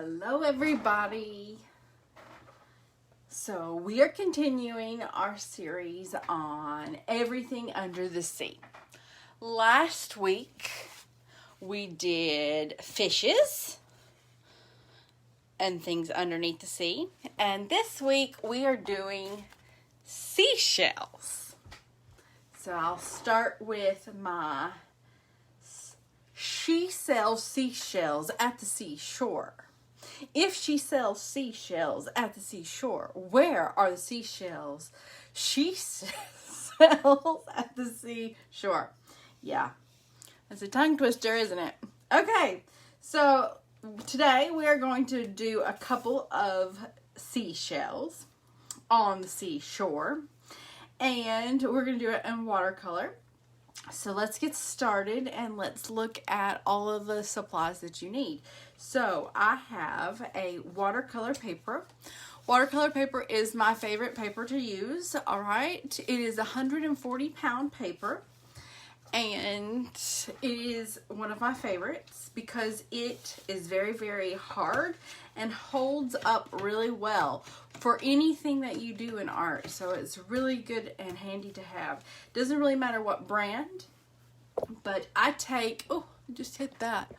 Hello everybody. So we are continuing our series on everything under the sea. Last week we did fishes and things underneath the sea. And this week we are doing seashells. So I'll start with my she sells seashells at the seashore. If she sells seashells at the seashore, where are the seashells she sells at the seashore? Yeah, that's a tongue twister, isn't it? Okay, so today we are going to do a couple of seashells on the seashore, and we're going to do it in watercolor. So let's get started and let's look at all of the supplies that you need. So I have a watercolor paper. Watercolor paper is my favorite paper to use, all right? It is 140-pound paper, and it is one of my favorites because it is very, very hard and holds up really well for anything that you do in art. So it's really good and handy to have. Doesn't really matter what brand, but I take, oh, I just hit that.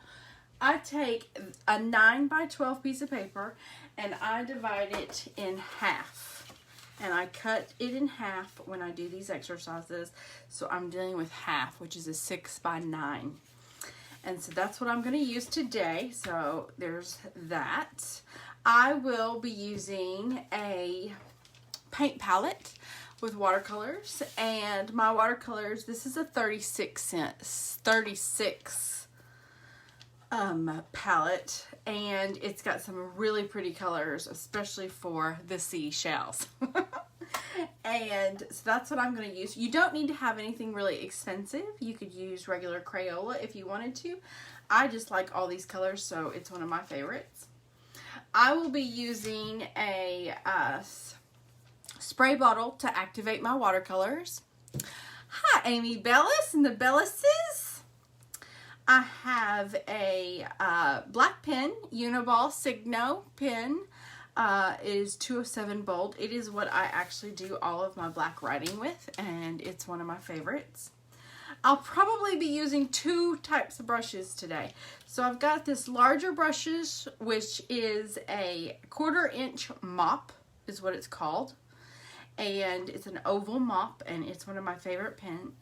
I take a 9x12 piece of paper and I divide it in half. And I cut it in half when I do these exercises. So I'm dealing with half, which is a 6x9. And so that's what I'm going to use today. So there's that. I will be using a paint palette with watercolors. And my watercolors, this is a 36 palette. And it's got some really pretty colors, especially for the seashells. And so that's what I'm going to use. You don't need to have anything really expensive. You could use regular Crayola if you wanted to. I just like all these colors, so it's one of my favorites. I will be using a spray bottle to activate my watercolors. Hi, Amy Bellis and the Bellises. I have a black pen, Uniball Signo pen. It is 207 bold. It is what I actually do all of my black writing with, and it's one of my favorites. I'll probably be using two types of brushes today. So I've got this larger brushes, which is a 1/4 inch mop, is what it's called. And it's an oval mop, and it's one of my favorite paint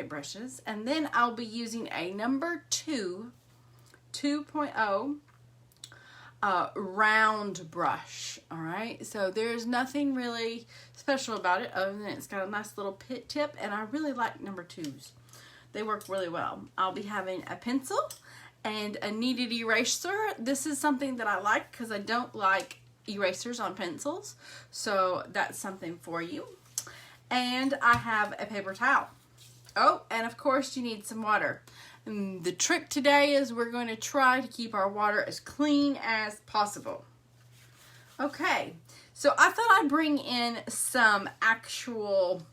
brushes. And then I'll be using a number 2.0 round brush. All right, so there's nothing really special about it other than it's got a nice little pit tip, and I really like number 2s. They work really well. I'll be having a pencil and a kneaded eraser. This is something that I like because I don't like erasers on pencils, so that's something for you. And I have a paper towel. Oh, and of course you need some water. And the trick today is we're going to try to keep our water as clean as possible. Okay, so I thought I'd bring in some actual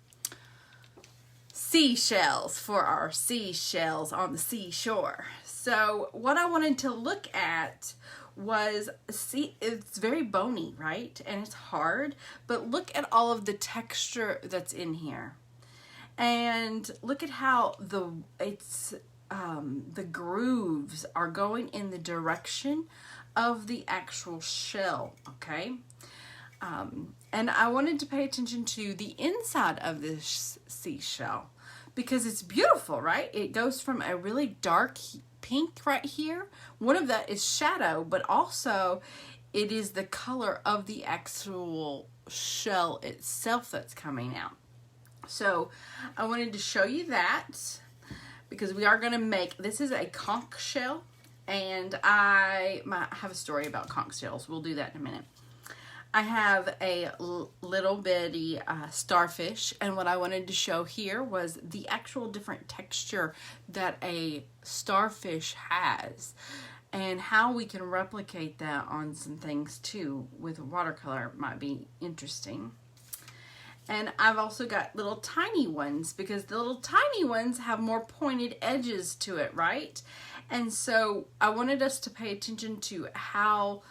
seashells for our seashells on the seashore. So what I wanted to look at was, see, it's very bony, right? And it's hard, but look at all of the texture that's in here. And look at how the grooves are going in the direction of the actual shell, okay? And I wanted to pay attention to the inside of this seashell because it's beautiful, right? It goes from a really dark pink right here. One of that is shadow, but also it is the color of the actual shell itself that's coming out. So I wanted to show you that because we are going to make, this is a conch shell, and I might have a story about conch shells. We'll do that in a minute. I have a little bitty starfish, and what I wanted to show here was the actual different texture that a starfish has and how we can replicate that on some things too with watercolor. Might be interesting. And I've also got little tiny ones because the little tiny ones have more pointed edges to it, right? And so I wanted us to pay attention to how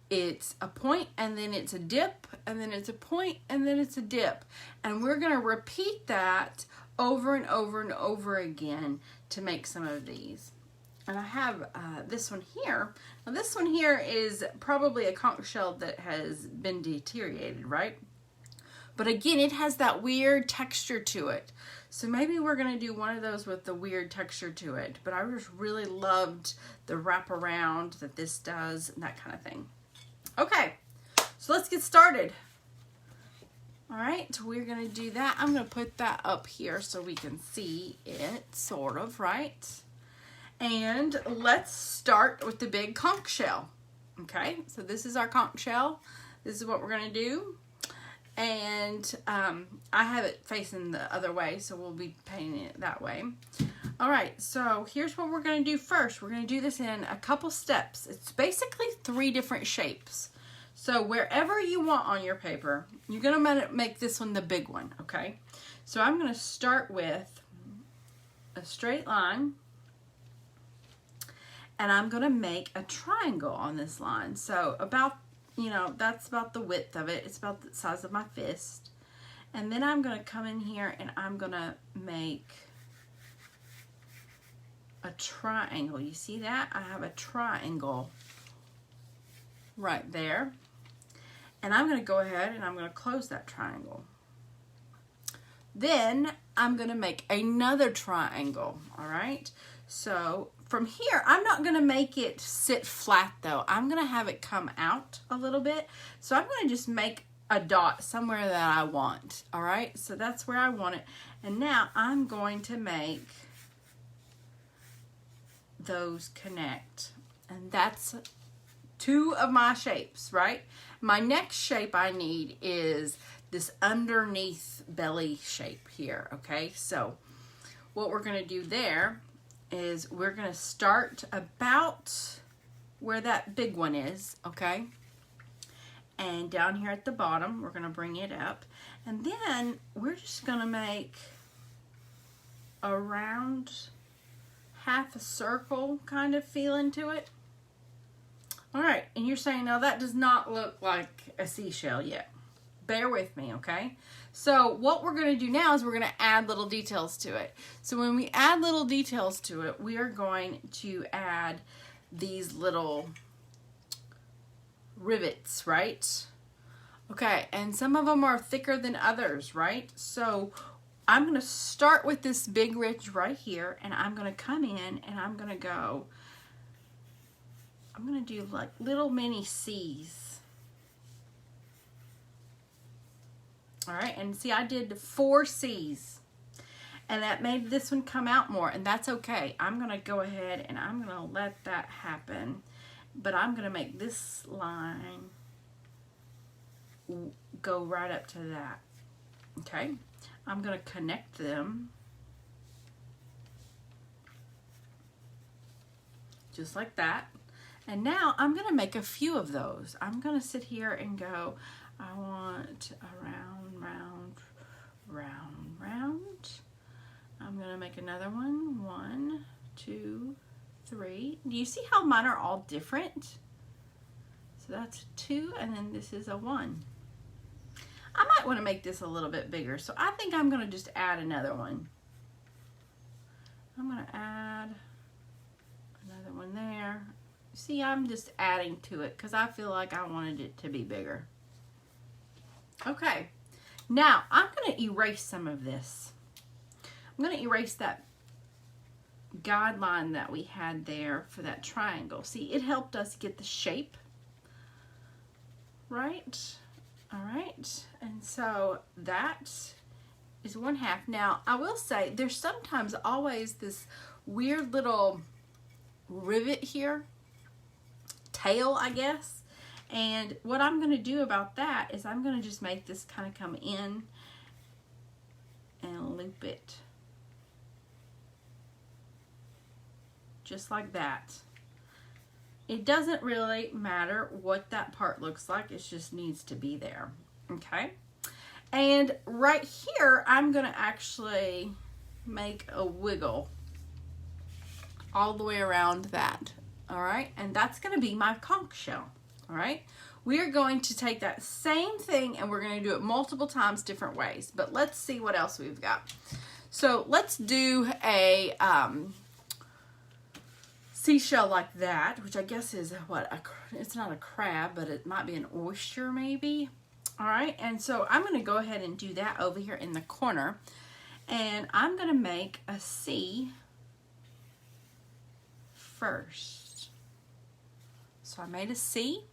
it's a point and then it's a dip and then it's a point and then it's a dip. And we're going to repeat that over and over and over again to make some of these. And I have this one here. Now this one here is probably a conch shell that has been deteriorated, right? But again, it has that weird texture to it. So maybe we're going to do one of those with the weird texture to it. But I just really loved the wraparound that this does and that kind of thing. Okay, so let's get started. All right, we're going to do that. I'm going to put that up here so we can see it, sort of, right? And let's start with the big conch shell. Okay, so this is our conch shell. This is what we're going to do. And I have it facing the other way, so we'll be painting it that way. All right, so here's what we're going to do first. We're going to do this in a couple steps. It's basically 3 different shapes. So wherever you want on your paper, you're going to make this one the big one, okay? So I'm going to start with a straight line. And I'm going to make a triangle on this line. So about, you know, that's about the width of it. It's about the size of my fist. And then I'm going to come in here and I'm going to make a triangle. You see that? I have a triangle right there. And I'm going to go ahead and I'm going to close that triangle. Then I'm going to make another triangle, all right? So from here, I'm not going to make it sit flat though. I'm going to have it come out a little bit. So I'm going to just make a dot somewhere that I want. All right, so that's where I want it. And now I'm going to make those connect. And that's 2 of my shapes, right? My next shape I need is this underneath belly shape here, okay? So what we're going to do there is we're going to start about where that big one is, okay? And down here at the bottom, we're going to bring it up. And then we're just going to make around half a circle kind of feeling to it. All right, and you're saying, no, that does not look like a seashell yet. Bear with me, okay? So what we're going to do now is we're going to add little details to it. So when we add little details to it, we are going to add these little rivets, right? Okay, and some of them are thicker than others, right? So I'm going to start with this big ridge right here, and I'm going to come in and I'm going to do like little mini C's. All right, and see, I did 4 C's, and that made this one come out more, and that's okay. I'm going to go ahead and I'm going to let that happen, but I'm going to make this line go right up to that, okay? I'm going to connect them just like that, and now I'm going to make a few of those. I'm going to sit here and go, I want a round, round, round, round. I'm going to make another one. 1, 2, 3. Do you see how mine are all different? So that's 2, and then this is a 1. I might want to make this a little bit bigger, so I think I'm going to just add another one. I'm going to add another one there. See, I'm just adding to it because I feel like I wanted it to be bigger. Okay, now I'm going to erase some of this. I'm going to erase that guideline that we had there for that triangle. See, it helped us get the shape, right? All right, and so that is 1/2. Now, I will say there's sometimes always this weird little rivet here, tail, I guess. And what I'm going to do about that is I'm going to just make this kind of come in and loop it. Just like that. It doesn't really matter what that part looks like. It just needs to be there. Okay? And right here, I'm going to actually make a wiggle all the way around that. All right? And that's going to be my conch shell. All right, we are going to take that same thing and we're going to do it multiple times different ways, but let's see what else we've got. So let's do a seashell like that, which I guess is what, it's not a crab, but it might be an oyster maybe. All right, and so I'm going to go ahead and do that over here in the corner, and I'm going to make a C first. So I made a C,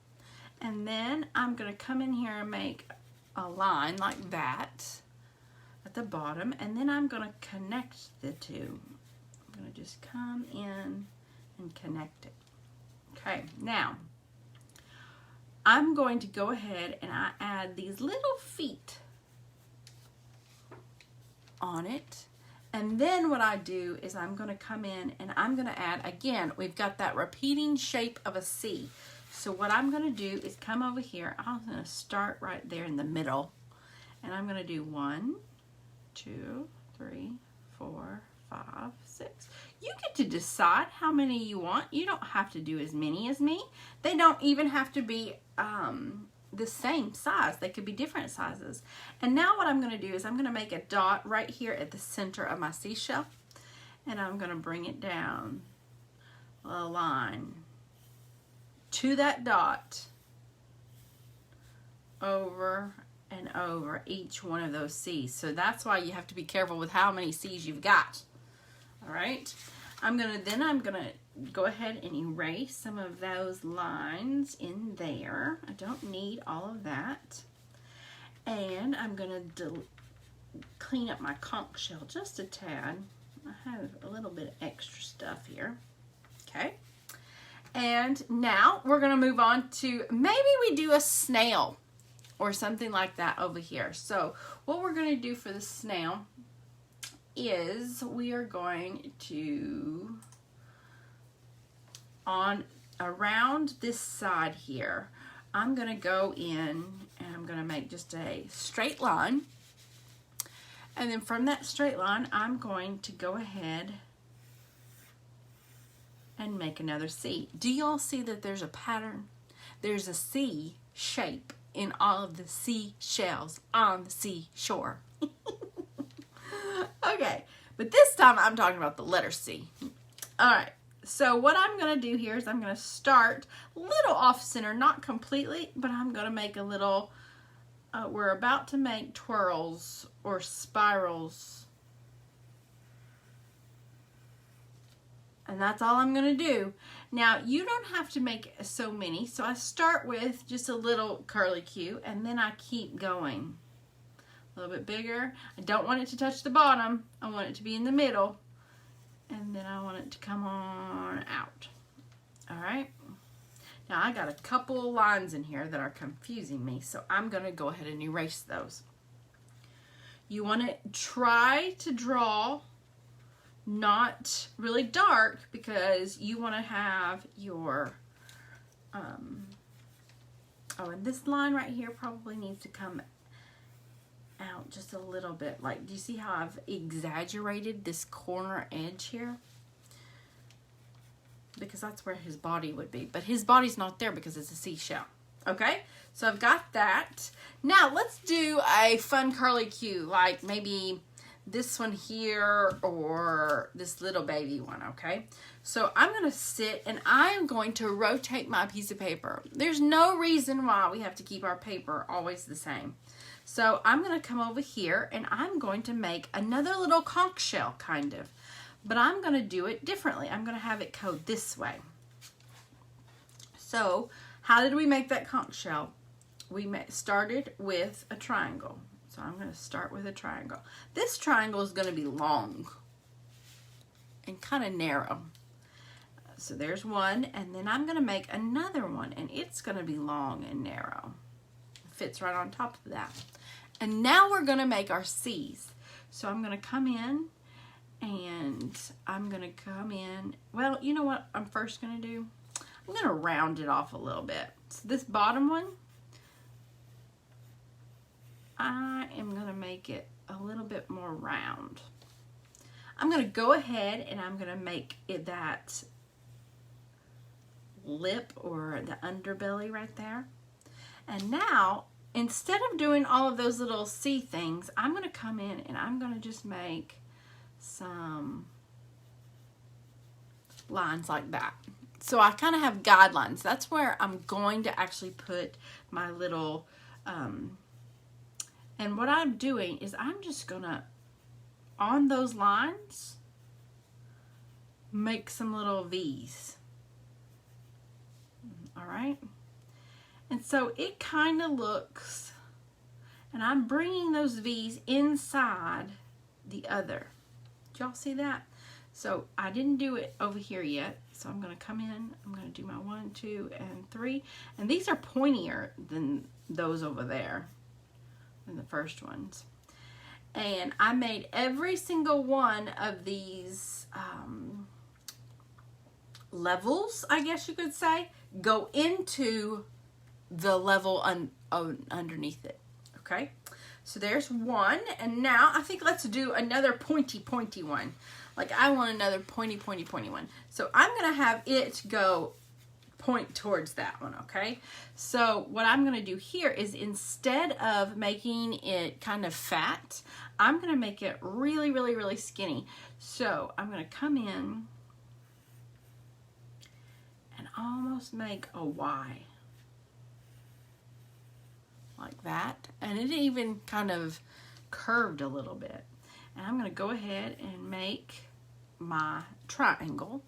and then I'm going to come in here and make a line like that at the bottom, and then I'm going to connect the two. I'm going to just come in and connect it. Okay, now I'm going to go ahead and I add these little feet on it. And then what I do is I'm going to come in and I'm going to add, again, we've got that repeating shape of a C. So what I'm going to do is come over here. I'm going to start right there in the middle. And I'm going to do 1, 2, 3, 4, 5, 6. You get to decide how many you want. You don't have to do as many as me. They don't even have to be the same size. They could be different sizes. And now what I'm going to do is I'm going to make a dot right here at the center of my seashell. And I'm going to bring it down a line to that dot over and over each one of those C's. So that's why you have to be careful with how many C's you've got. All right. I'm gonna go ahead and erase some of those lines in there. I don't need all of that. And I'm gonna clean up my conch shell just a tad. I have a little bit of extra stuff here. Okay. And now we're gonna move on to, maybe we do a snail or something like that over here. So what we're gonna do for the snail is we are going to, around this side here, I'm going to go in and I'm going to make just a straight line. And then from that straight line, I'm going to go ahead and make another C. Do y'all see that there's a pattern? There's a C shape in all of the seashells on the seashore. Okay, but this time I'm talking about the letter C. All right, so what I'm going to do here is I'm going to start a little off center, not completely, but I'm going to make a little, we're about to make twirls or spirals. And that's all I'm going to do. Now, you don't have to make so many, so I start with just a little curly Q, and then I keep going. A little bit bigger. I don't want it to touch the bottom. I want it to be in the middle. And then I want it to come on out. All right. Now I got a couple lines in here that are confusing me, so I'm going to go ahead and erase those. You want to try to draw not really dark because you want to have your, oh, and this line right here probably needs to come out just a little bit. Like, do you see how I've exaggerated this corner edge here? Because that's where his body would be. But his body's not there because it's a seashell. Okay? So I've got that. Now, let's do a fun curly Q. Like maybe this one here or this little baby one. Okay? So I'm going to sit and I'm going to rotate my piece of paper. There's no reason why we have to keep our paper always the same. So I'm going to come over here and I'm going to make another little conch shell kind of. But I'm going to do it differently. I'm going to have it go this way. So how did we make that conch shell? We started with a triangle. So I'm going to start with a triangle. This triangle is going to be long and kind of narrow. So there's one, and then I'm going to make another one, and it's going to be long and narrow. Fits right on top of that. And now we're going to make our C's. So I'm going to come in and I'm going to come in. Well, you know what I'm first going to do? I'm going to round it off a little bit. So this bottom one, I am going to make it a little bit more round. I'm going to go ahead and I'm going to make it that lip or the underbelly right there. And now, instead of doing all of those little C things, I'm going to come in and I'm going to just make some lines like that. So I kind of have guidelines. That's where I'm going to actually put my little, and what I'm doing is I'm just going to, on those lines, make some little V's. All right. And so it kind of looks, and I'm bringing those V's inside the other. Did y'all see that? So I didn't do it over here yet. So I'm going to come in, I'm going to do my 1, 2, and 3. And these are pointier than those over there, than the first ones. And I made every single one of these levels, I guess you could say, go into the level underneath it. Okay, so there's one, and now I think let's do another pointy one. Like I want another pointy one. So I'm gonna have it go point towards that one. Okay, so what I'm gonna do here is instead of making it kind of fat, I'm gonna make it really skinny. So I'm gonna come in and almost make a Y. Like that, and it even kind of curved a little bit. And I'm going to go ahead and make my triangle,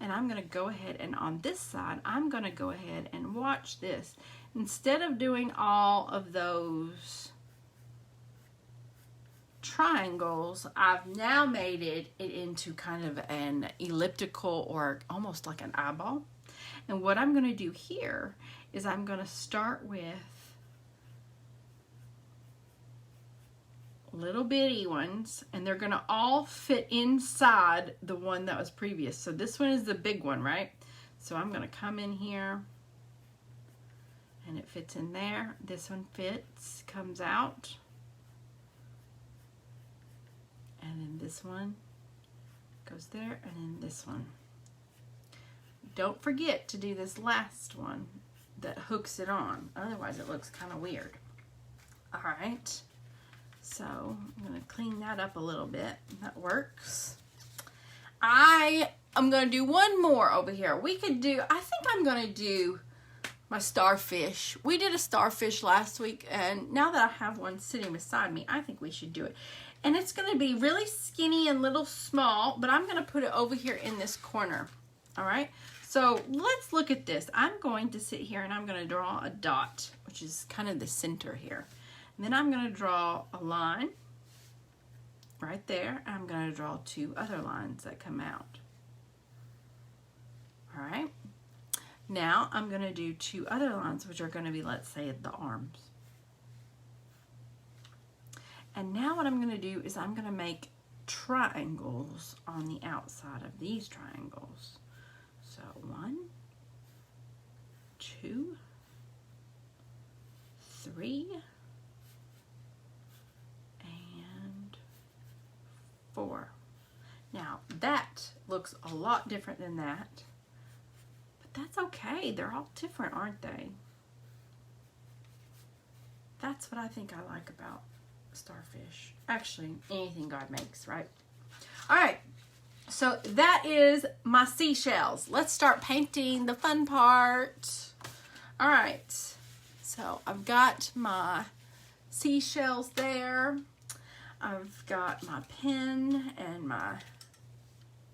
and I'm going to go ahead and on this side I'm going to go ahead and watch this. Instead of doing all of those triangles, I've now made it into kind of an elliptical or almost like an eyeball. And what I'm going to do here is I'm going to start with little bitty ones, and they're gonna all fit inside the one that was previous. So this one is the big one, right? So I'm gonna come in here and it fits in there. This one fits, comes out, and then this one goes there, and then this one. Don't forget to do this last one that hooks it on, otherwise it looks kind of weird. All right. So I'm going to clean that up a little bit. That works. I'm going to do one more over here. I think I'm going to do my starfish. We did a starfish last week, and now that I have one sitting beside me, I think we should do it. And it's going to be really skinny and little small, but I'm going to put it over here in this corner. All right? So let's look at this. I'm going to sit here and I'm going to draw a dot, which is kind of the center here. And then I'm going to draw a line right there. I'm going to draw 2 other lines that come out. All right. Now I'm going to do 2 other lines, which are going to be, let's say, the arms. And now what I'm going to do is I'm going to make triangles on the outside of these triangles. So 1, 2, 3, 4. Now that looks a lot different than that, but that's okay. They're all different, aren't they? That's what I think I like about starfish. Actually, anything God makes, right? All right, so that is my seashells. Let's start painting the fun part. All right, so I've got my seashells there. I've got my pen and my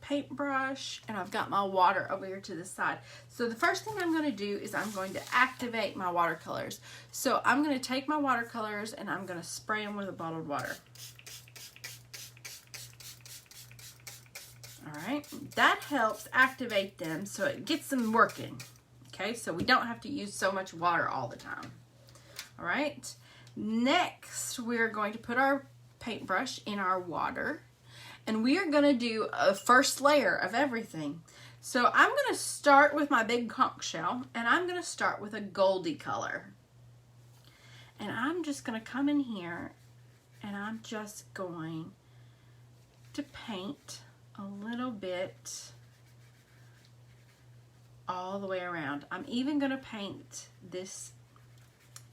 paintbrush, and I've got my water over here to the side. So the first thing I'm going to do is I'm going to activate my watercolors. So I'm going to take my watercolors and I'm going to spray them with a bottled water. All right, that helps activate them so it gets them working. Okay, so we don't have to use so much water all the time. All right, next we're going to put our paintbrush in our water, and we are going to do a first layer of everything. So I'm going to start with my big conch shell, and I'm going to start with a goldy color. And I'm just going to come in here and I'm just going to paint a little bit all the way around. I'm even going to paint this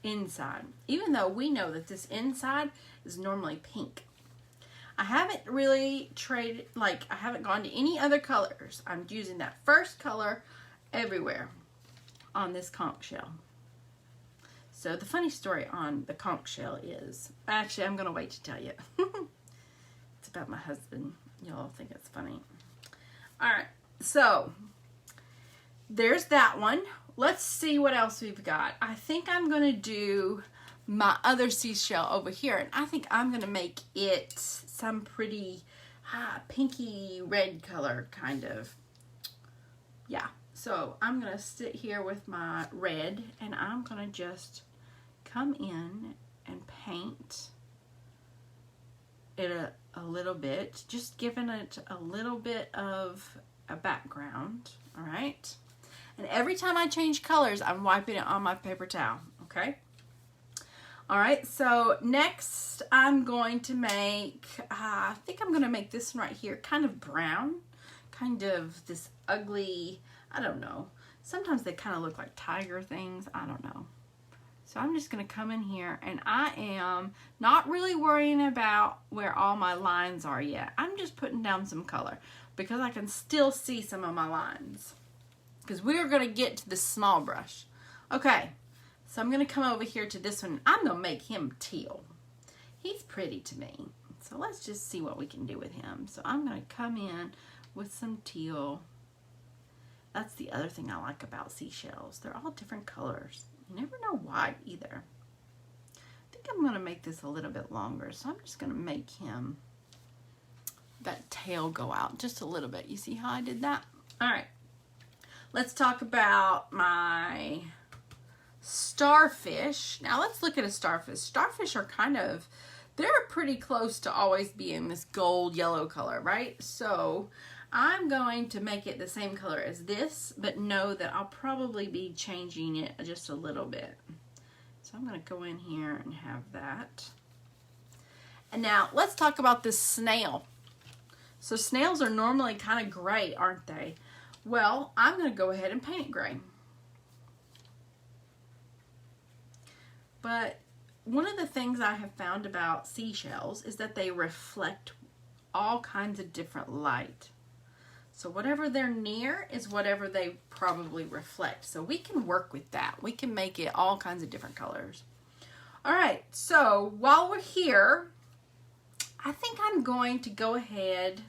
inside, even though we know that this inside is normally pink. I haven't really traded, like, I haven't gone to any other colors. I'm using that first color everywhere on this conch shell. So the funny story on the conch shell is, actually, I'm going to wait to tell you. It's about my husband. Y'all think it's funny. All right, so there's that one. Let's see what else we've got. I think I'm going to do my other seashell over here, and I think I'm going to make it some pretty pinky red color, kind of. Yeah, so I'm going to sit here with my red, and I'm going to just come in and paint it a little bit, just giving it a little bit of a background. All right, and every time I change colors, I'm wiping it on my paper towel. Okay. All right, so next I'm going to make, I think I'm going to make this one right here, kind of brown, kind of this ugly, I don't know. Sometimes they kind of look like tiger things. I don't know. So I'm just going to come in here, and I am not really worrying about where all my lines are yet. I'm just putting down some color because I can still see some of my lines, because we're going to get to the small brush. Okay. So I'm going to come over here to this one. I'm going to make him teal. He's pretty to me. So let's just see what we can do with him. So I'm going to come in with some teal. That's the other thing I like about seashells. They're all different colors. You never know why either. I think I'm going to make this a little bit longer. So I'm just going to make him, that tail go out just a little bit. You see how I did that? All right. Let's talk about my starfish. Now let's look at a starfish. Starfish are kind of, they're pretty close to always being this gold yellow color, right? So I'm going to make it the same color as this, but know that I'll probably be changing it just a little bit. So I'm going to go in here and have that. And now let's talk about this snail. So snails are normally kind of gray, aren't they? Well, I'm going to go ahead and paint it gray. But one of the things I have found about seashells is that they reflect all kinds of different light. So whatever they're near is whatever they probably reflect. So we can work with that. We can make it all kinds of different colors. All right, so while we're here, I think I'm going to go ahead.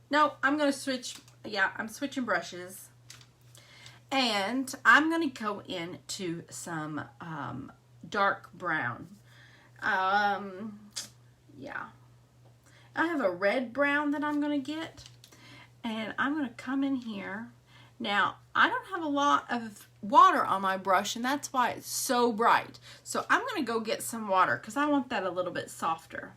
No, I'm going to switch. Yeah, I'm switching brushes. And I'm going to go into some dark brown. Yeah. I have a red brown that I'm going to get. And I'm going to come in here. Now, I don't have a lot of water on my brush, and that's why it's so bright. So I'm going to go get some water because I want that a little bit softer.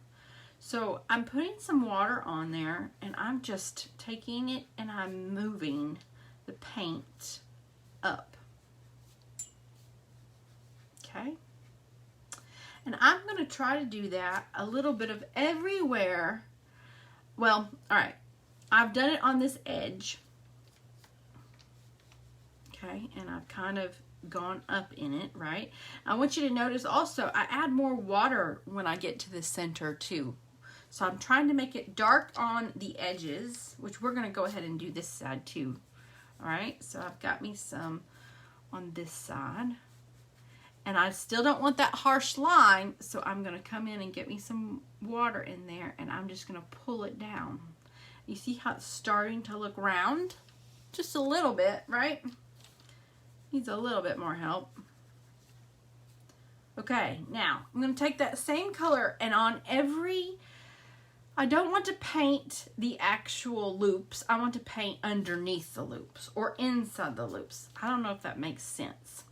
So I'm putting some water on there, and I'm just taking it and I'm moving the paint up. Okay. And I'm going to try to do that a little bit of everywhere. Well, all right. I've done it on this edge. Okay, and I've kind of gone up in it, right? I want you to notice also, I add more water when I get to the center too. So I'm trying to make it dark on the edges, which we're going to go ahead and do this side too. All right, so I've got me some on this side. And I still don't want that harsh line, so I'm going to come in and get me some water in there, and I'm just going to pull it down. You see how it's starting to look round? Just a little bit, right? Needs a little bit more help. Okay, now I'm going to take that same color, and on every, I don't want to paint the actual loops. I want to paint underneath the loops or inside the loops. I don't know if that makes sense.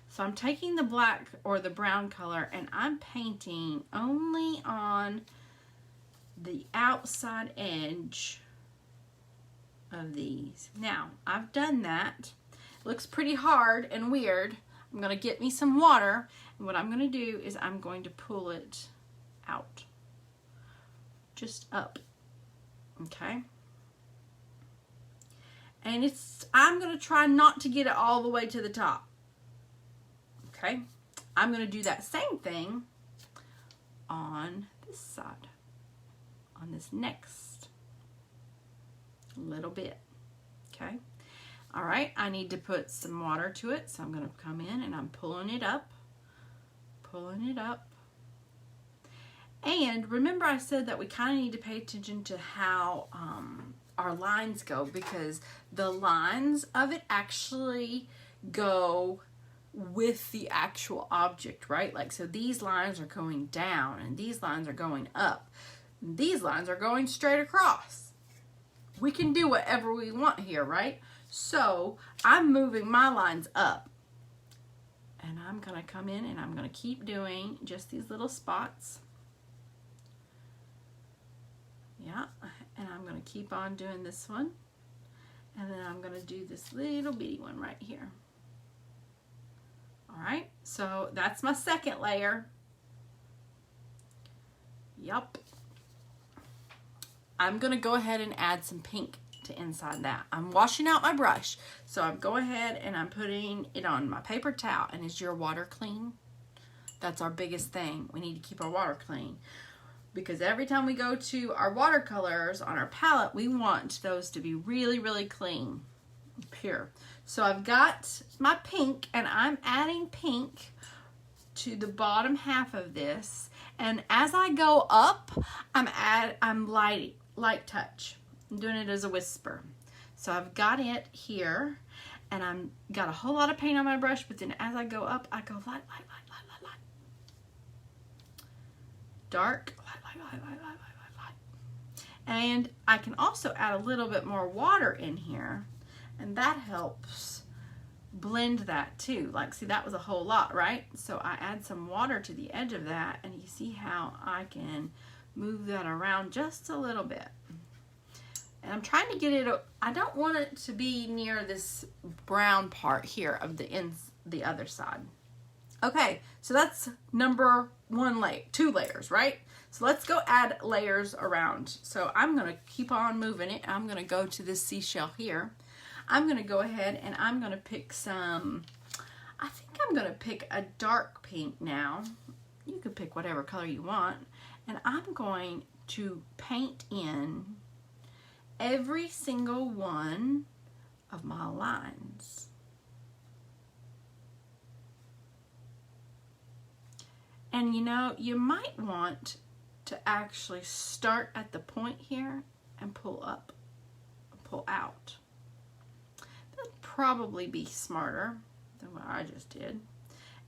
So I'm taking the black or the brown color, and I'm painting only on the outside edge of these. Now, I've done that. It looks pretty hard and weird. I'm going to get me some water, and what I'm going to do is I'm going to pull it out. Just up. Okay? And I'm going to try not to get it all the way to the top. Okay, I'm going to do that same thing on this side, on this next little bit. Okay, all right, I need to put some water to it, so I'm going to come in and I'm pulling it up. And remember I said that we kind of need to pay attention to how our lines go, because the lines of it actually go with the actual object, right? Like, so these lines are going down and these lines are going up. These lines are going straight across. We can do whatever we want here, right? So I'm moving my lines up, and I'm going to come in and I'm going to keep doing just these little spots. Yeah, and I'm going to keep on doing this one, and then I'm going to do this little bitty one right here. All right, so that's my second layer. Yup. I'm going to go ahead and add some pink to inside that. I'm washing out my brush, so I'm go ahead and I'm putting it on my paper towel. And is your water clean? That's our biggest thing. We need to keep our water clean, because every time we go to our watercolors on our palette, we want those to be really, really clean, pure. So I've got my pink, and I'm adding pink to the bottom half of this. And as I go up, I'm light touch. I'm doing it as a whisper. So I've got it here, and I'm got a whole lot of paint on my brush, but then as I go up, I go light. Dark, light. And I can also add a little bit more water in here, and that helps blend that too. Like, see, that was a whole lot, right? So I add some water to the edge of that, and you see how I can move that around just a little bit. And I'm trying to get it, I don't want it to be near this brown part here of the other side. Okay, so that's number 1 layer, 2 layers, right? So let's go add layers around. So I'm going to keep on moving it. I'm going to go to this seashell here. I'm going to go ahead and I'm going to pick some, I think I'm going to pick a dark pink now. You can pick whatever color you want. And I'm going to paint in every single one of my lines. And you know, you might want to actually start at the point here and pull up, pull out. That'd probably be smarter than what I just did.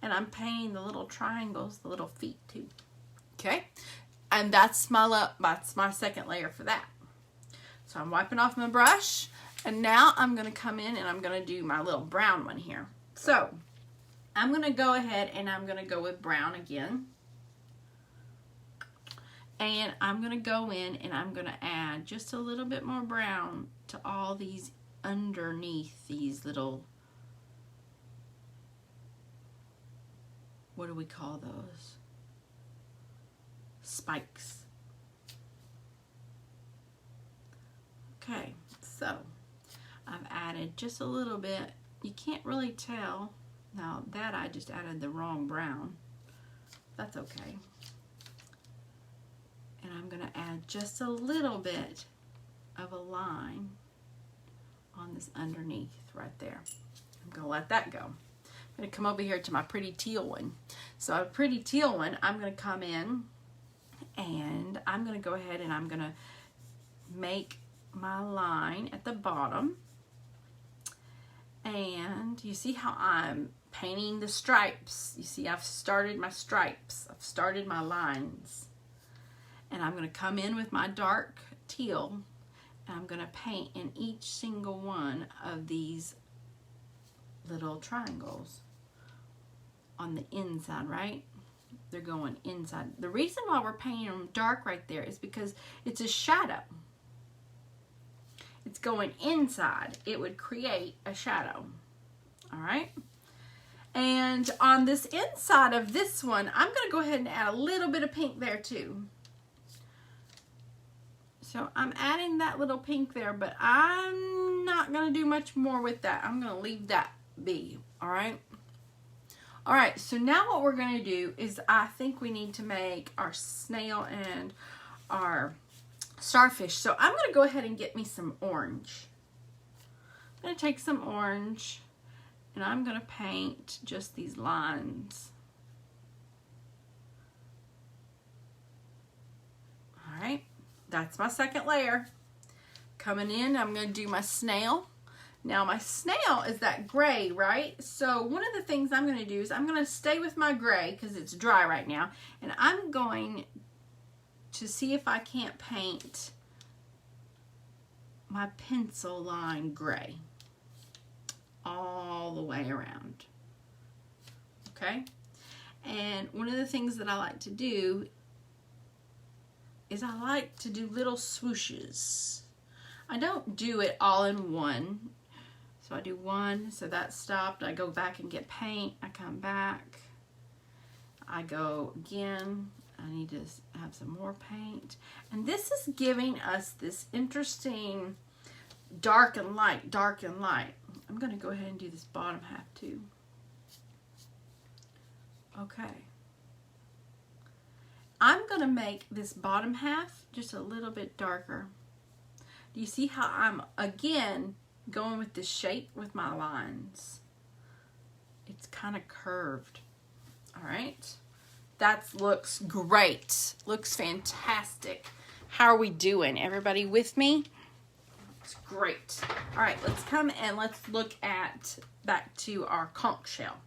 And I'm painting the little triangles, the little feet too. Okay, and that's my second layer for that. So I'm wiping off my brush, and now I'm going to come in and I'm going to do my little brown one here. So I'm going to go ahead and I'm going to go with brown again. And I'm going to go in and I'm going to add just a little bit more brown to all these underneath these little, what do we call those? Spikes. Okay, so I've added just a little bit. You can't really tell. Now that I just added the wrong brown. That's okay. And I'm going to add just a little bit of a line on this underneath right there. I'm going to let that go. I'm going to come over here to my pretty teal one. So a pretty teal one, I'm going to come in and I'm going to go ahead and I'm going to make my line at the bottom. And you see how I'm painting the stripes. You see I've started my stripes. I've started my lines. And I'm going to come in with my dark teal, and I'm going to paint in each single one of these little triangles on the inside, right? They're going inside. The reason why we're painting them dark right there is because it's a shadow. It's going inside. It would create a shadow. All right? And on this inside of this one, I'm going to go ahead and add a little bit of pink there too. So I'm adding that little pink there, but I'm not going to do much more with that. I'm going to leave that be, all right? All right, so now what we're going to do is I think we need to make our snail and our starfish. So I'm going to go ahead and get me some orange. I'm going to take some orange and I'm going to paint just these lines. All right, that's my second layer. Coming in, I'm going to do my snail. Now my snail is that gray, right? So one of the things I'm going to do is I'm going to stay with my gray because it's dry right now. And I'm going to see if I can't paint my pencil line gray all the way around. Okay? And one of the things that I like to do is I like to do little swooshes. I don't do it all in one. So I do one, so that stopped. I go back and get paint. I come back. I go again. I need to have some more paint. And this is giving us this interesting dark and light, dark and light. I'm going to go ahead and do this bottom half too. Okay. I'm going to make this bottom half just a little bit darker. Do you see how I'm, again, going with this shape with my lines? It's kind of curved. All right. That looks great. Looks fantastic. How are we doing? Everybody with me? It's great. All right, let's come and let's look at back to our conch shell.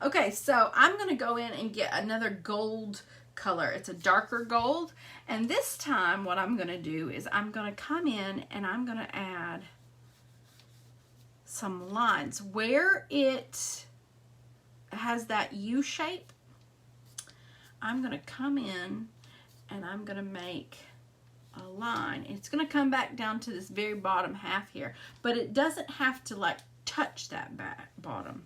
Okay, so I'm going to go in and get another gold color. It's a darker gold. And this time what I'm going to do is I'm going to come in and I'm going to add some lines where it has that U shape. I'm going to come in and I'm going to make a line. It's going to come back down to this very bottom half here, but it doesn't have to like touch that back bottom.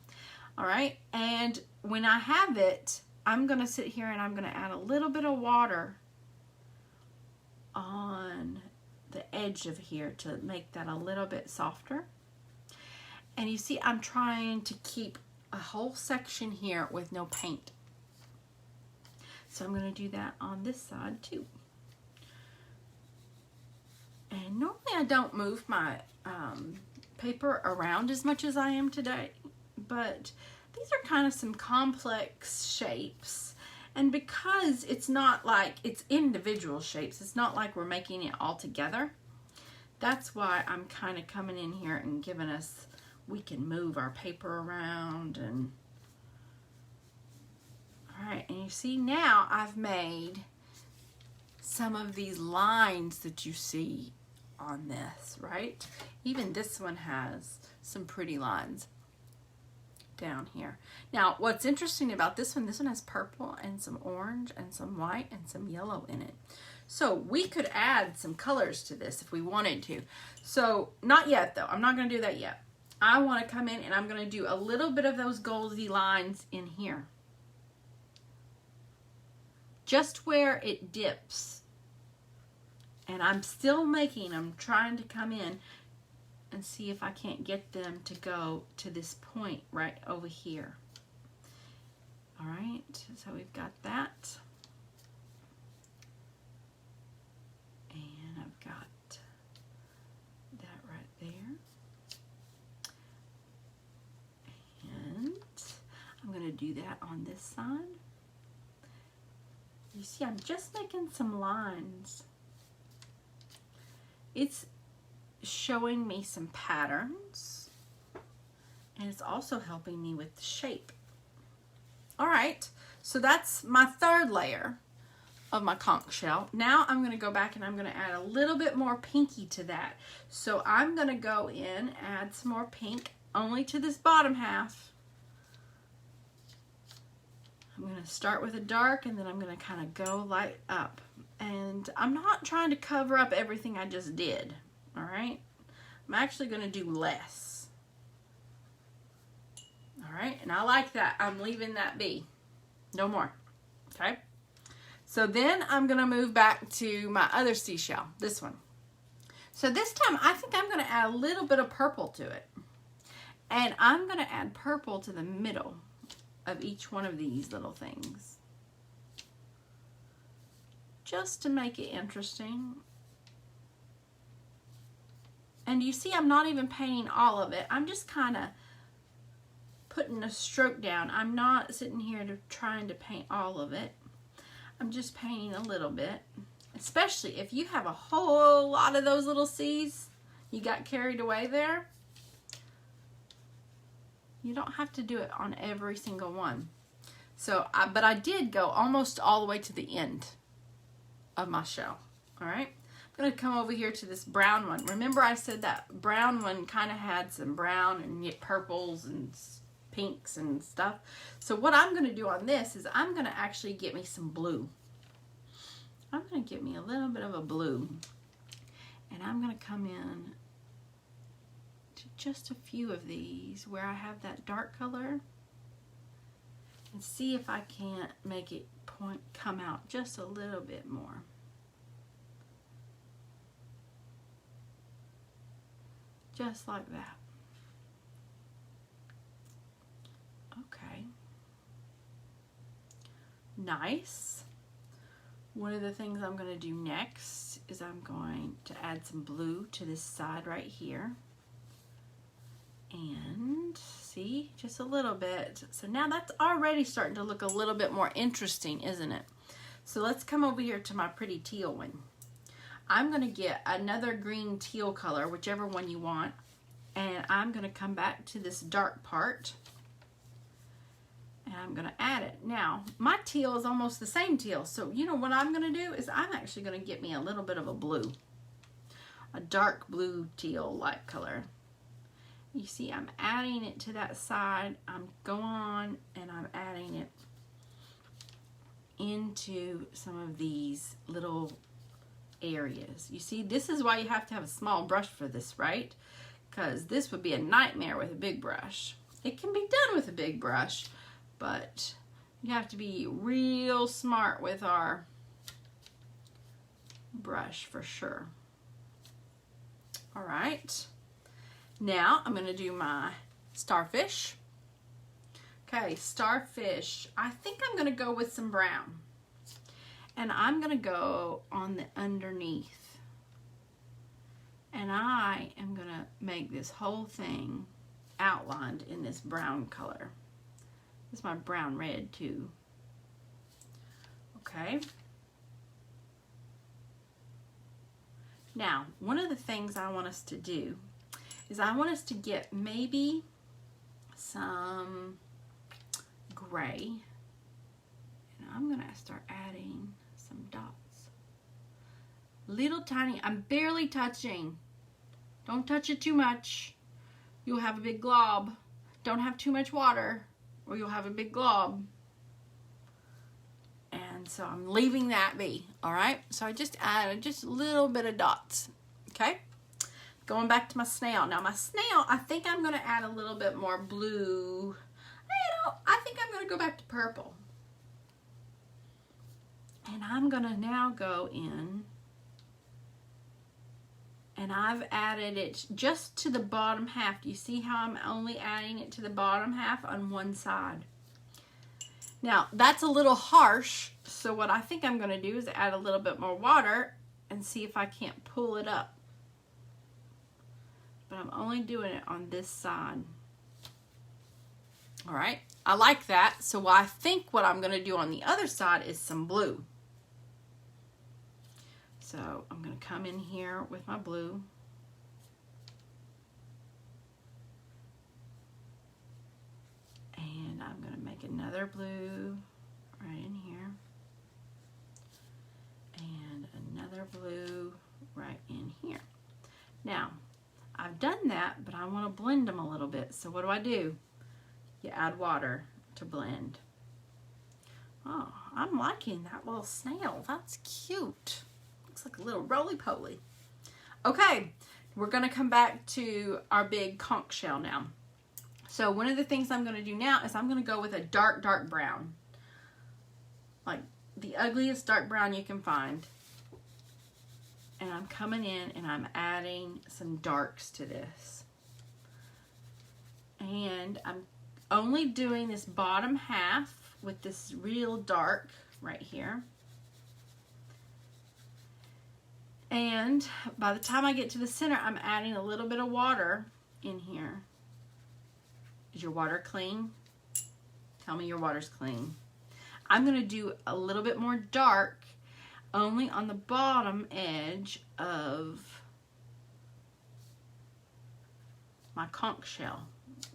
All right, and when I have it, I'm going to sit here and I'm going to add a little bit of water on the edge of here to make that a little bit softer. And you see, I'm trying to keep a whole section here with no paint. So I'm going to do that on this side too. And normally I don't move my paper around as much as I am today, but these are kind of some complex shapes. And because it's not like it's individual shapes, it's not like we're making it all together. That's why I'm kind of coming in here and giving us, we can move our paper around. And all right, and you see now I've made some of these lines that you see on this, right? Even this one has some pretty lines down here. Now, what's interesting about this one has purple and some orange and some white and some yellow in it. So we could add some colors to this if we wanted to. So not yet though, I'm not gonna do that yet. I wanna come in and I'm gonna do a little bit of those goldy lines in here. Just where it dips. And I'm still I'm trying to come in and see if I can't get them to go to this point right over here. All right, so we've got that. And I've got that right there. And I'm gonna do that on this side. You see, I'm just making some lines. It's showing me some patterns, and it's also helping me with the shape. All right, so that's my third layer of my conch shell. Now I'm going to go back and I'm going to add a little bit more pinky to that. So I'm going to go in, add some more pink only to this bottom half. I'm going to start with a dark and then I'm going to kind of go light up. And I'm not trying to cover up everything I just did, all right? I'm actually going to do less. All right, and I like that. I'm leaving that be. No more, okay? So then I'm going to move back to my other seashell, this one. So this time I think I'm going to add a little bit of purple to it. And I'm going to add purple to the middle of each one of these little things, just to make it interesting. And you see, I'm not even painting all of it. I'm just kind of putting a stroke down. I'm not sitting here trying to paint all of it. I'm just painting a little bit, especially if you have a whole lot of those little C's you got carried away there. You don't have to do it on every single one. So, but I did go almost all the way to the end of my shell. All right. I'm going to come over here to this brown one. Remember I said that brown one kind of had some brown and yet purples and pinks and stuff. So what I'm going to do on this is I'm going to actually get me some blue. I'm going to get me a little bit of a blue. And I'm going to come in to just a few of these where I have that dark color and see if I can't make it come out just a little bit more. Just like that. Okay. Nice. One of the things I'm going to do next is I'm going to add some blue to this side right here. And see, just a little bit. So now that's already starting to look a little bit more interesting, isn't it? So let's come over here to my pretty teal one. I'm going to get another green teal color, whichever one you want, and I'm going to come back to this dark part and I'm going to add it. Now, my teal is almost the same teal, so you know what I'm going to do is I'm actually going to get me a little bit of a blue, a dark blue teal like color. You see, I'm adding it to that side. I'm going on and I'm adding it into some of these little areas. You see, this is why you have to have a small brush for this, right? Because this would be a nightmare with a big brush. It can be done with a big brush, but you have to be real smart with our brush for sure. All right. Now I'm going to do my starfish. Okay, starfish. I think I'm going to go with some brown. And I'm going to go on the underneath. And I am going to make this whole thing outlined in this brown color. This is my brown red too. Okay. Now, one of the things I want us to do is I want us to get maybe some gray. And I'm going to start adding some dots. Little tiny, I'm barely touching. Don't touch it too much. You'll have a big glob. Don't have too much water or you'll have a big glob. And so I'm leaving that be, all right? So I just added just a little bit of dots, okay? Going back to my snail. Now my snail, I think I'm going to add a little bit more blue. You know, I think I'm going to go back to purple. And I'm going to now go in and I've added it just to the bottom half. Do you see how I'm only adding it to the bottom half on one side? Now, that's a little harsh, so what I think I'm going to do is add a little bit more water and see if I can't pull it up. But I'm only doing it on this side. All right, I like that. So I think what I'm going to do on the other side is some blue. So I'm going to come in here with my blue. And I'm going to make another blue right in here. And another blue right in here. Now, I've done that, but I want to blend them a little bit. So what do? You add water to blend. Oh, I'm liking that little snail. That's cute. Looks like a little roly-poly. Okay, we're going to come back to our big conch shell now. So one of the things I'm going to do now is I'm going to go with a dark, dark brown. Like the ugliest dark brown you can find. And I'm coming in and I'm adding some darks to this. And I'm only doing this bottom half with this real dark right here. And by the time I get to the center, I'm adding a little bit of water in here. Is your water clean? Tell me your water's clean. I'm going to do a little bit more dark only on the bottom edge of my conch shell.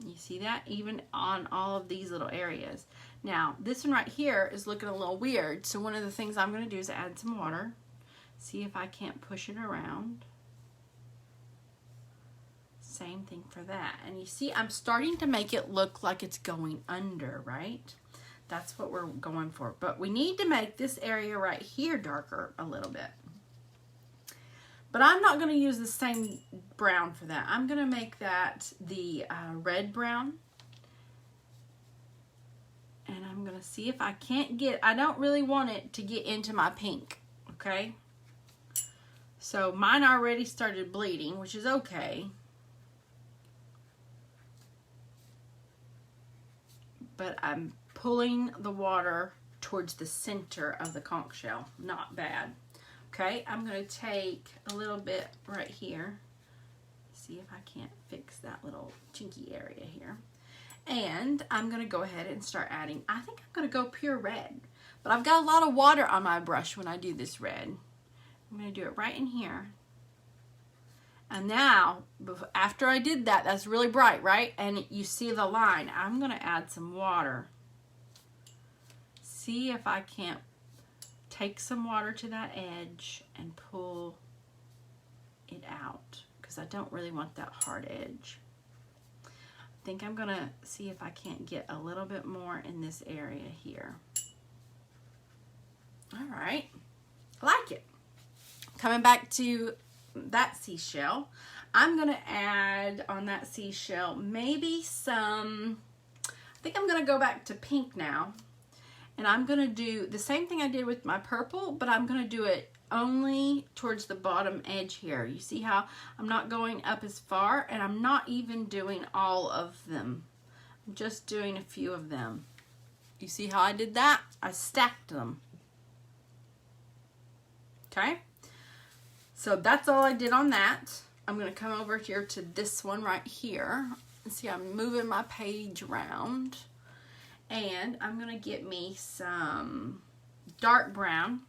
You see that? Even on all of these little areas. Now, this one right here is looking a little weird. So one of the things I'm going to do is add some water. See if I can't push it around. Same thing for that. And you see, I'm starting to make it look like it's going under, right? That's what we're going for. But we need to make this area right here darker a little bit. But I'm not going to use the same brown for that. I'm going to make that the red brown. And I'm going to see if I can't get, I don't really want it to get into my pink, okay? So mine already started bleeding, which is okay. But I'm pulling the water towards the center of the conch shell. Not bad. Okay, I'm going to take a little bit right here. See if I can't fix that little chinky area here. And I'm going to go ahead and start adding, I think I'm going to go pure red. But I've got a lot of water on my brush when I do this red. I'm going to do it right in here. And now, after I did that, that's really bright, right? And you see the line. I'm going to add some water. See if I can't take some water to that edge and pull it out, because I don't really want that hard edge. I think I'm going to see if I can't get a little bit more in this area here. All right. I like it. Coming back to that seashell, I'm going to add on that seashell maybe some, I think I'm going to go back to pink now. And I'm going to do the same thing I did with my purple, but I'm going to do it only towards the bottom edge here. You see how I'm not going up as far, and I'm not even doing all of them. I'm just doing a few of them. You see how I did that? I stacked them. Okay? So that's all I did on that. I'm going to come over here to this one right here. And see, I'm moving my page around. And I'm going to get me some dark brown.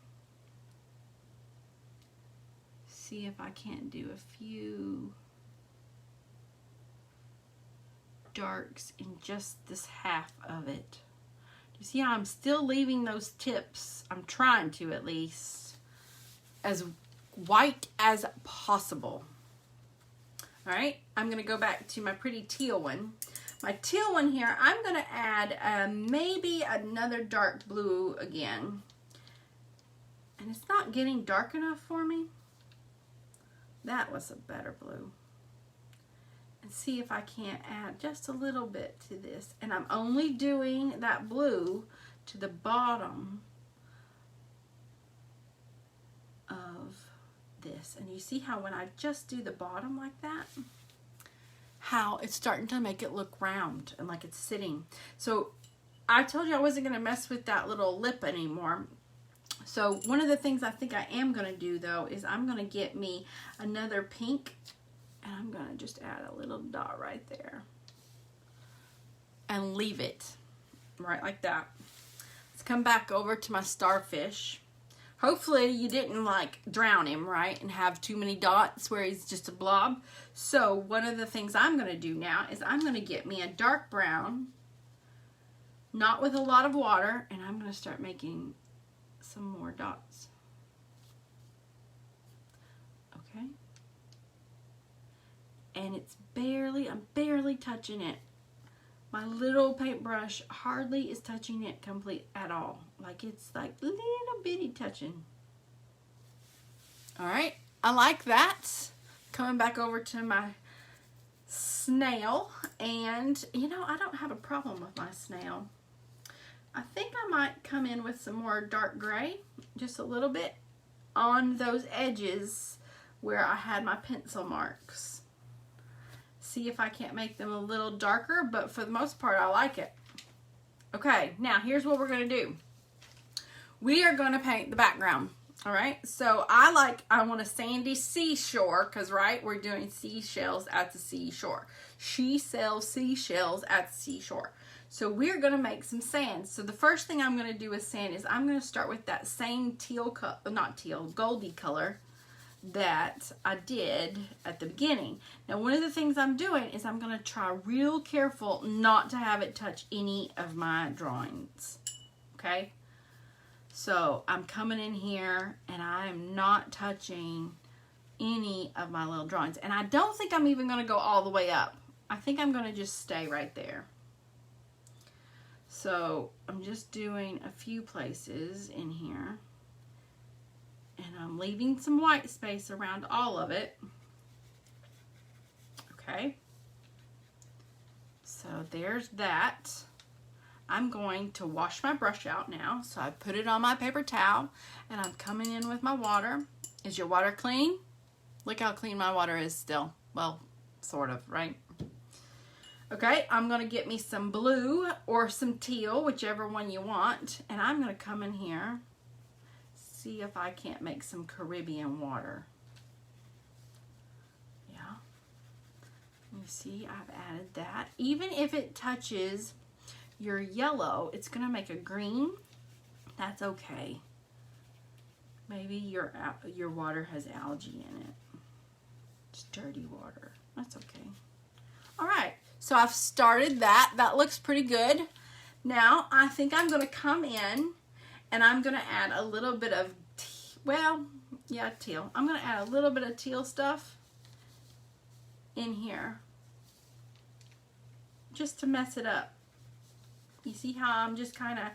See if I can't do a few darks in just this half of it. You see how I'm still leaving those tips, I'm trying to at least, as white as possible. All right, I'm going to go back to my pretty teal one. My teal one here, I'm going to add maybe another dark blue again. And it's not getting dark enough for me. That was a better blue. And see if I can't add just a little bit to this. And I'm only doing that blue to the bottom of this. And you see how when I just do the bottom like that, how it's starting to make it look round and like it's sitting. So I told you I wasn't going to mess with that little lip anymore. So one of the things I think I am going to do though is I'm going to get me another pink, and I'm going to just add a little dot right there and leave it right like that. Let's come back over to my starfish. Hopefully you didn't like drown him, right, and have too many dots where he's just a blob. So one of the things I'm going to do now is I'm going to get me a dark brown, not with a lot of water, and I'm going to start making some more dots. Okay. And it's barely, I'm barely touching it. My little paintbrush hardly is touching it complete at all. Like it's like little bitty touching. All right, I like that. Coming back over to my snail, and you know, I don't have a problem with my snail. I think I might come in with some more dark gray, just a little bit on those edges where I had my pencil marks. See if I can't make them a little darker, but for the most part, I like it. Okay, now here's what we're gonna do. We are gonna paint the background, all right? So I want a sandy seashore, because, right, we're doing seashells at the seashore. She sells seashells at the seashore. So we're gonna make some sand. So the first thing I'm gonna do with sand is I'm gonna start with that same goldy color that I did at the beginning. Now, one of the things I'm doing is I'm going to try real careful not to have it touch any of my drawings. Okay? So I'm coming in here and I am not touching any of my little drawings. And I don't think I'm even going to go all the way up. I think I'm going to just stay right there. So I'm just doing a few places in here. And I'm leaving some white space around all of it. Okay. So there's that. I'm going to wash my brush out now. So I put it on my paper towel and I'm coming in with my water. Is your water clean? Look how clean my water is still. Well, sort of, right? Okay, I'm going to get me some blue or some teal, whichever one you want. And I'm going to come in here. See if I can't make some Caribbean water. Yeah. You see, I've added that. Even if it touches your yellow, it's going to make a green. That's okay. Maybe your water has algae in it. It's dirty water. That's okay. All right. So I've started that. That looks pretty good. Now, I think I'm going to come in and I'm going to add a little bit of, teal. I'm going to add a little bit of teal stuff in here just to mess it up. You see how I'm just kind of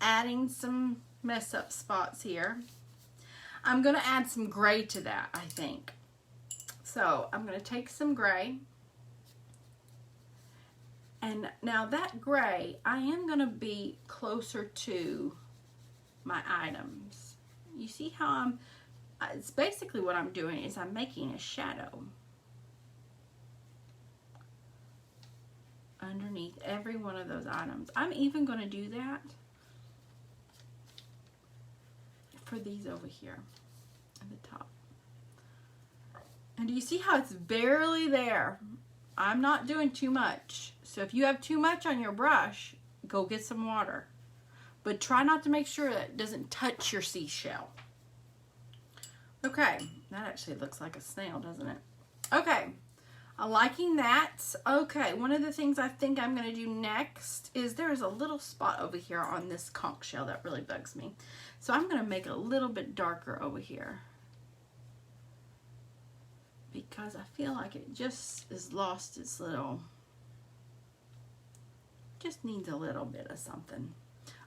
adding some mess up spots here. I'm going to add some gray to that, I think. So I'm going to take some gray. And now that gray, I am going to be closer to my items. You see how it's basically what I'm doing is I'm making a shadow underneath every one of those items. I'm even going to do that for these over here at the top. And do you see how it's barely there? I'm not doing too much. So if you have too much on your brush, go get some water. But try not to make sure that it doesn't touch your seashell. Okay, that actually looks like a snail, doesn't it? Okay, I'm liking that. Okay, one of the things I think I'm going to do next is there's a little spot over here on this conch shell that really bugs me. So I'm going to make it a little bit darker over here, because I feel like it just is lost its little, just needs a little bit of something.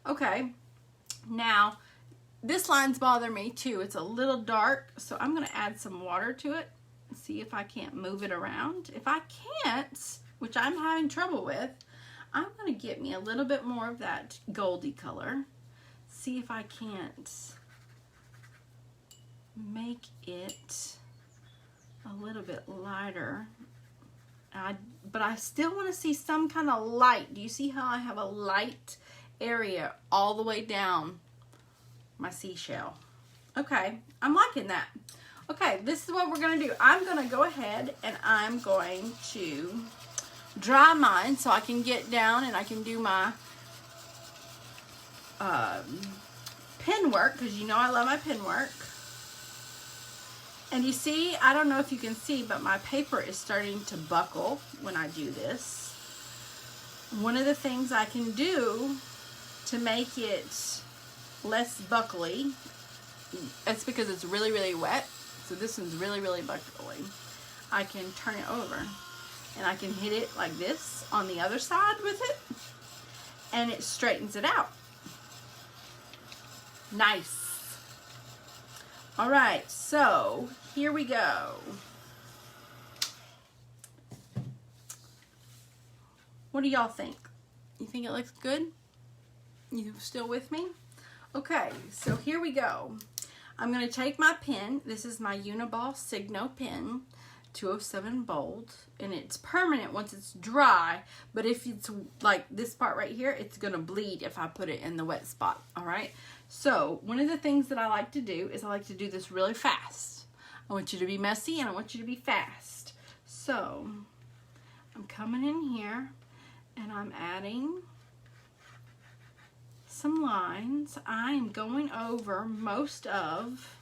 Okay, now this line's bothering me too. It's a little dark, so I'm going to add some water to it and see if I can't move it around. If I can't, which I'm having trouble with, I'm going to get me a little bit more of that goldy color. See if I can't make it a little bit lighter. But I still want to see some kind of light. Do you see how I have a light area all the way down my seashell? Okay, I'm liking that. Okay, this is what we're going to do. I'm going to go ahead and I'm going to dry mine so I can get down and I can do my pen work, because you know I love my pen work. And you see, I don't know if you can see, but my paper is starting to buckle when I do this. One of the things I can do to make it less buckly, it's because it's really, really wet. So this one's really, really buckly. I can turn it over and I can hit it like this on the other side with it, and it straightens it out. Nice. All right, so here we go. What do y'all think? You think it looks good? You still with me? Okay, so here we go. I'm going to take my pen. This is my Uniball Signo pen, 207 bold, and it's permanent once it's dry, but if it's like this part right here, it's going to bleed if I put it in the wet spot, all right? So one of the things that I like to do is I like to do this really fast. I want you to be messy and I want you to be fast. So I'm coming in here and I'm adding some lines. I am going over most of,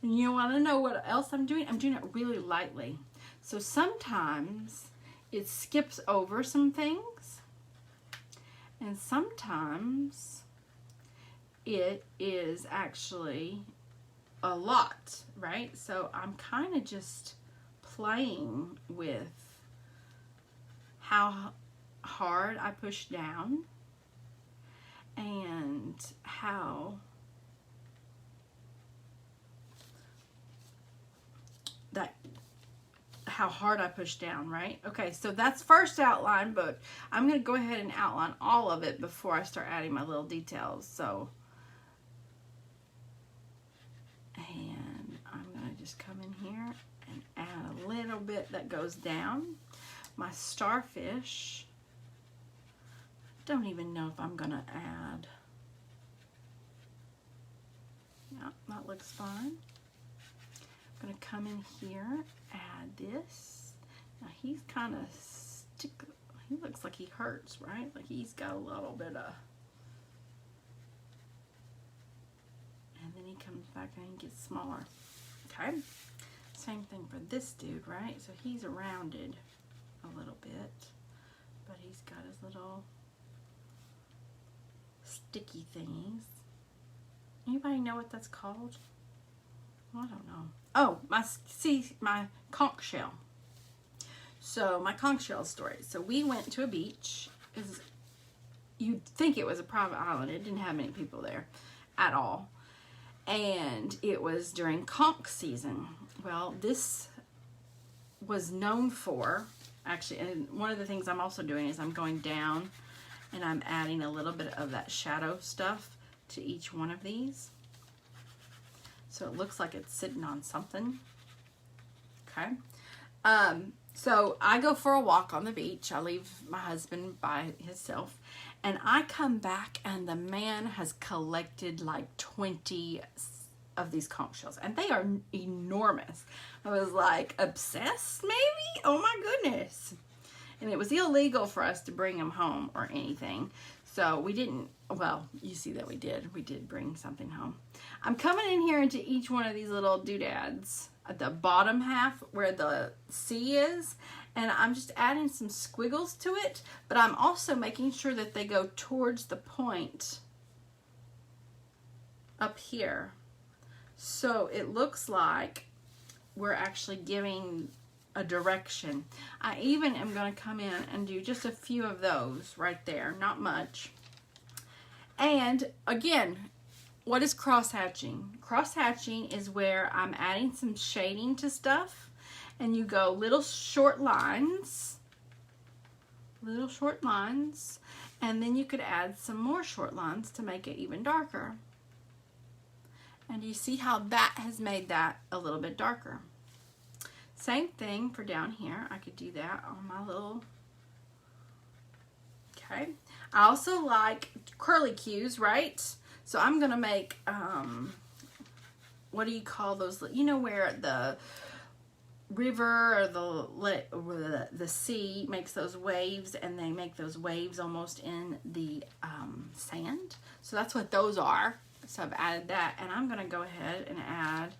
and you want to know what else I'm doing? I'm doing it really lightly. So sometimes it skips over some things, and sometimes it is actually a lot, right? So I'm kind of just playing with how hard I push down and how hard I push down, right? Okay, so that's first outline, but I'm going to go ahead and outline all of it before I start adding my little details. So, and I'm going to just come in here and add a little bit that goes down. My starfish, don't even know if I'm going to add. Yeah, that looks fine. I'm going to come in here, add this. Now he's kind of he looks like he hurts, right? Like he's got a little bit of, and then he comes back and gets smaller. Okay, same thing for this dude, right? So he's rounded a little bit, but he's got his little sticky thingies. Anybody know what that's called? I don't know. Oh, my conch shell. So my conch shell story. So we went to a beach. You'd think it was a private island. It didn't have many people there at all. And it was during conch season. Well, this was known for, actually, and one of the things I'm also doing is I'm going down and I'm adding a little bit of that shadow stuff to each one of these. So it looks like it's sitting on something. Okay. So I go for a walk on the beach. I leave my husband by himself. And I come back and the man has collected like 20 of these conch shells. And they are enormous. I was like, obsessed maybe? Oh my goodness. And it was illegal for us to bring them home or anything. So we didn't, well, you see that we did. We did bring something home. I'm coming in here into each one of these little doodads at the bottom half where the C is. And I'm just adding some squiggles to it. But I'm also making sure that they go towards the point up here. So it looks like we're actually giving a direction. I even am going to come in and do just a few of those right there, not much. And again, what is cross-hatching? Cross-hatching is where I'm adding some shading to stuff, and you go little short lines, and then you could add some more short lines to make it even darker. And you see how that has made that a little bit darker. Same thing for down here. I could do that on my little, okay. I also like curly cues, right? So I'm going to make, what do you call those? You know where the river or the sea makes those waves, and they make those waves almost in the sand. So that's what those are. So I've added that, and I'm going to go ahead and add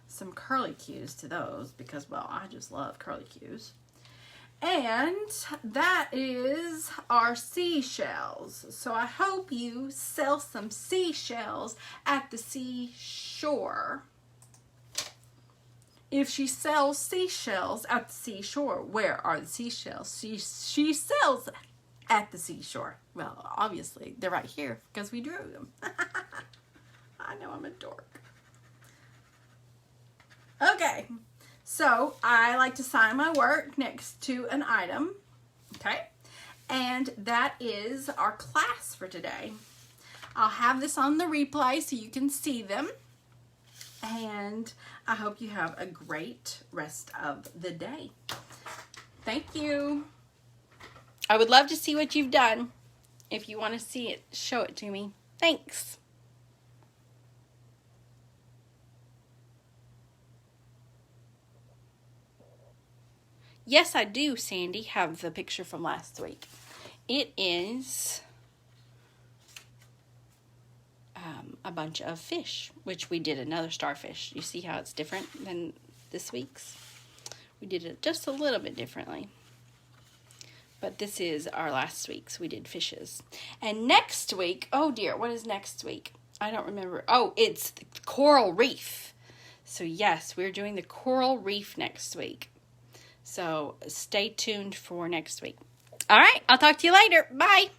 some curly cues to those because, well, I just love curly cues. And that is our seashells. So I hope you sell some seashells at the seashore. If she sells seashells at the seashore, where are the seashells? She sells at the seashore. Well, obviously, they're right here because we drew them. I know I'm a dork. Okay, so I like to sign my work next to an item, okay? And that is our class for today. I'll have this on the replay so you can see them. And I hope you have a great rest of the day. Thank you. I would love to see what you've done. If you want to see it, show it to me. Thanks. Yes, I do, Sandy, have the picture from last week. It is a bunch of fish, which we did another starfish. You see how it's different than this week's? We did it just a little bit differently. But this is our last week's. We did fishes. And next week, oh dear, what is next week? I don't remember. Oh, it's the coral reef. So yes, we're doing the coral reef next week. So stay tuned for next week. All right, I'll talk to you later. Bye.